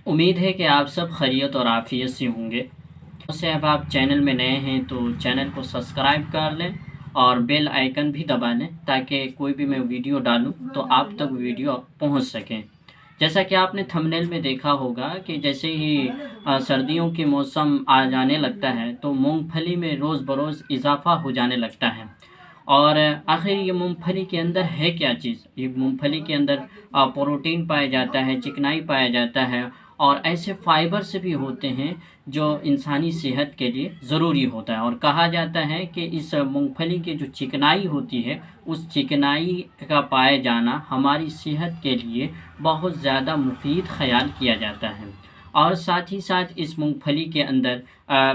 امید ہے کہ آپ سب خیریت اور عافیت سے ہوں گے۔ سے اب آپ چینل میں نئے ہیں تو چینل کو سبسکرائب کر لیں اور بیل آئیکن بھی دبا لیں تاکہ کوئی بھی میں ویڈیو ڈالوں تو آپ تک ویڈیو پہنچ سکیں۔ جیسا کہ آپ نے تھمبنیل میں دیکھا ہوگا کہ جیسے ہی سردیوں کے موسم آ جانے لگتا ہے تو مونگ پھلی میں روز بروز اضافہ ہو جانے لگتا ہے۔ اور آخر یہ مونگ پھلی کے اندر ہے کیا چیز؟ یہ مونگ پھلی کے اندر پروٹین پایا جاتا ہے، چکنائی پایا جاتا ہے اور ایسے فائبرز بھی ہوتے ہیں جو انسانی صحت کے لیے ضروری ہوتا ہے۔ اور کہا جاتا ہے کہ اس مونگ پھلی کی جو چکنائی ہوتی ہے اس چکنائی کا پائے جانا ہماری صحت کے لیے بہت زیادہ مفید خیال کیا جاتا ہے۔ اور ساتھ ہی ساتھ اس مونگ پھلی کے اندر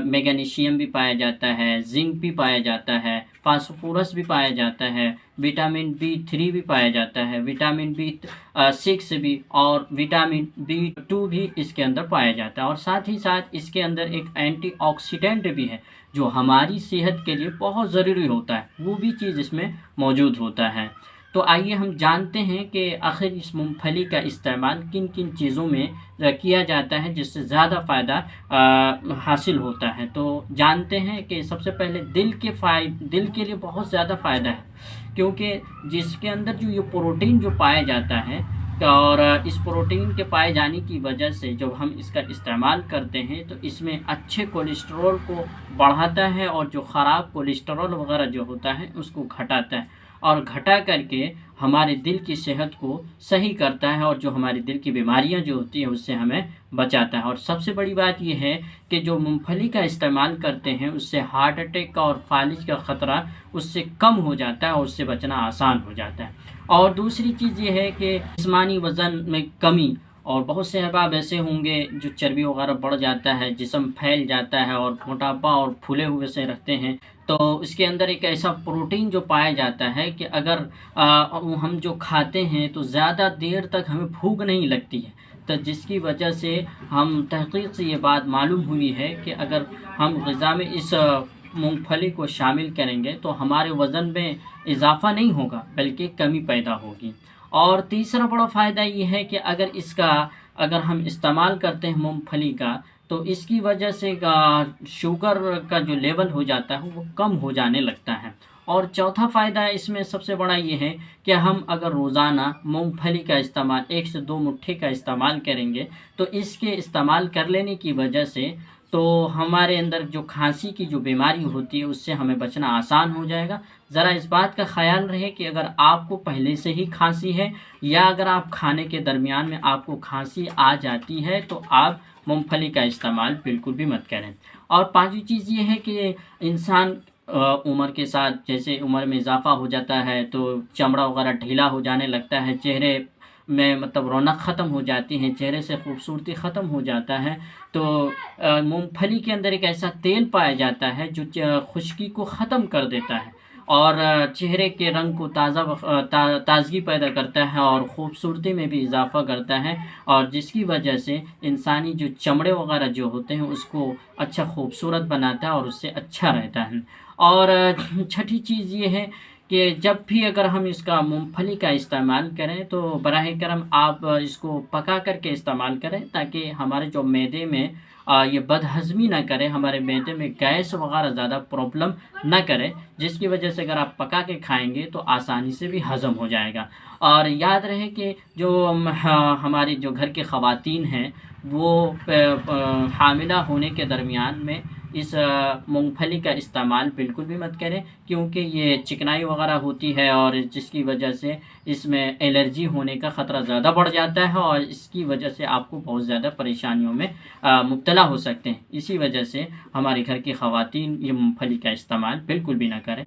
میگنیشیم بھی پایا جاتا ہے، زنک بھی پایا جاتا ہے، فاسفورس بھی پایا جاتا ہے، وٹامن B3 بھی پایا جاتا ہے، وٹامن B6 بھی اور وٹامن B2 بھی اس کے اندر پایا جاتا ہے۔ اور ساتھ ہی ساتھ اس کے اندر ایک اینٹی آکسیڈنٹ بھی ہے جو ہماری صحت کے لیے بہت ضروری ہوتا ہے، وہ بھی چیز اس میں موجود ہوتا ہے۔ تو آئیے ہم جانتے ہیں کہ آخر اس مونگ پھلی کا استعمال کن کن چیزوں میں کیا جاتا ہے جس سے زیادہ فائدہ حاصل ہوتا ہے۔ تو جانتے ہیں کہ سب سے پہلے دل کے لیے بہت زیادہ فائدہ ہے، کیونکہ جس کے اندر جو یہ پروٹین جو پایا جاتا ہے اور اس پروٹین کے پائے جانے کی وجہ سے جب ہم اس کا استعمال کرتے ہیں تو اس میں اچھے کولیسٹرول کو بڑھاتا ہے اور جو خراب کولیسٹرول وغیرہ جو ہوتا ہے اس کو گھٹاتا ہے اور گھٹا کر کے ہمارے دل کی صحت کو صحیح کرتا ہے اور جو ہمارے دل کی بیماریاں جو ہوتی ہیں اس سے ہمیں بچاتا ہے۔ اور سب سے بڑی بات یہ ہے کہ جو مونگ پھلی کا استعمال کرتے ہیں اس سے ہارٹ اٹیک کا اور فالج کا خطرہ اس سے کم ہو جاتا ہے اور اس سے بچنا آسان ہو جاتا ہے۔ اور دوسری چیز یہ ہے کہ جسمانی وزن میں کمی، اور بہت سے احباب ایسے ہوں گے جو چربی وغیرہ بڑھ جاتا ہے، جسم پھیل جاتا ہے اور موٹاپا اور پھولے ہوئے سے رہتے ہیں، تو اس کے اندر ایک ایسا پروٹین جو پایا جاتا ہے کہ اگر ہم جو کھاتے ہیں تو زیادہ دیر تک ہمیں بھوک نہیں لگتی ہے، تو جس کی وجہ سے ہم تحقیق سے یہ بات معلوم ہوئی ہے کہ اگر ہم غذا میں اس مونگ پھلی کو شامل کریں گے تو ہمارے وزن میں اضافہ نہیں ہوگا بلکہ کمی پیدا ہوگی۔ اور تیسرا بڑا فائدہ یہ ہے کہ اگر ہم استعمال کرتے ہیں مونگ پھلی کا تو اس کی وجہ سے شوگر کا جو لیول ہو جاتا ہے وہ کم ہو جانے لگتا ہے۔ اور چوتھا فائدہ اس میں سب سے بڑا یہ ہے کہ ہم اگر روزانہ مونگ پھلی کا استعمال 1 سے 2 مٹھی کا استعمال کریں گے تو اس کے استعمال کر لینے کی وجہ سے تو ہمارے اندر جو کھانسی کی جو بیماری ہوتی ہے اس سے ہمیں بچنا آسان ہو جائے گا۔ ذرا اس بات کا خیال رہے کہ اگر آپ کو پہلے سے ہی کھانسی ہے یا اگر آپ کھانے کے درمیان میں آپ کو کھانسی آ جاتی ہے تو آپ مونگ پھلی کا استعمال بالکل بھی مت کریں۔ اور پانچویں چیز یہ ہے کہ انسان عمر کے ساتھ جیسے عمر میں اضافہ ہو جاتا ہے تو چمڑا وغیرہ ڈھیلا ہو جانے لگتا ہے، چہرے میں مطلب رونق ختم ہو جاتی ہے، چہرے سے خوبصورتی ختم ہو جاتا ہے، تو مونگ پھلی کے اندر ایک ایسا تیل پایا جاتا ہے جو خشکی کو ختم کر دیتا ہے اور چہرے کے رنگ کو تازگی پیدا کرتا ہے اور خوبصورتی میں بھی اضافہ کرتا ہے، اور جس کی وجہ سے انسانی جو چمڑے وغیرہ جو ہوتے ہیں اس کو اچھا خوبصورت بناتا ہے اور اس سے اچھا رہتا ہے۔ اور چھٹی چیز یہ ہے کہ جب بھی اگر ہم اس کا مونگ پھلی کا استعمال کریں تو براہ کرم آپ اس کو پکا کر کے استعمال کریں تاکہ ہمارے جو معدے میں یہ بد ہضمی نہ کرے، ہمارے معدے میں گیس وغیرہ زیادہ پرابلم نہ کرے، جس کی وجہ سے اگر آپ پکا کے کھائیں گے تو آسانی سے بھی ہضم ہو جائے گا۔ اور یاد رہے کہ جو ہماری جو گھر کی خواتین ہیں وہ حاملہ ہونے کے درمیان میں اس مونگ پھلی کا استعمال بالکل بھی مت کریں، کیونکہ یہ چکنائی وغیرہ ہوتی ہے اور جس کی وجہ سے اس میں الرجی ہونے کا خطرہ زیادہ بڑھ جاتا ہے اور اس کی وجہ سے آپ کو بہت زیادہ پریشانیوں میں مبتلا ہو سکتے ہیں۔ اسی وجہ سے ہمارے گھر کی خواتین یہ مونگ پھلی کا استعمال بالکل بھی نہ کریں۔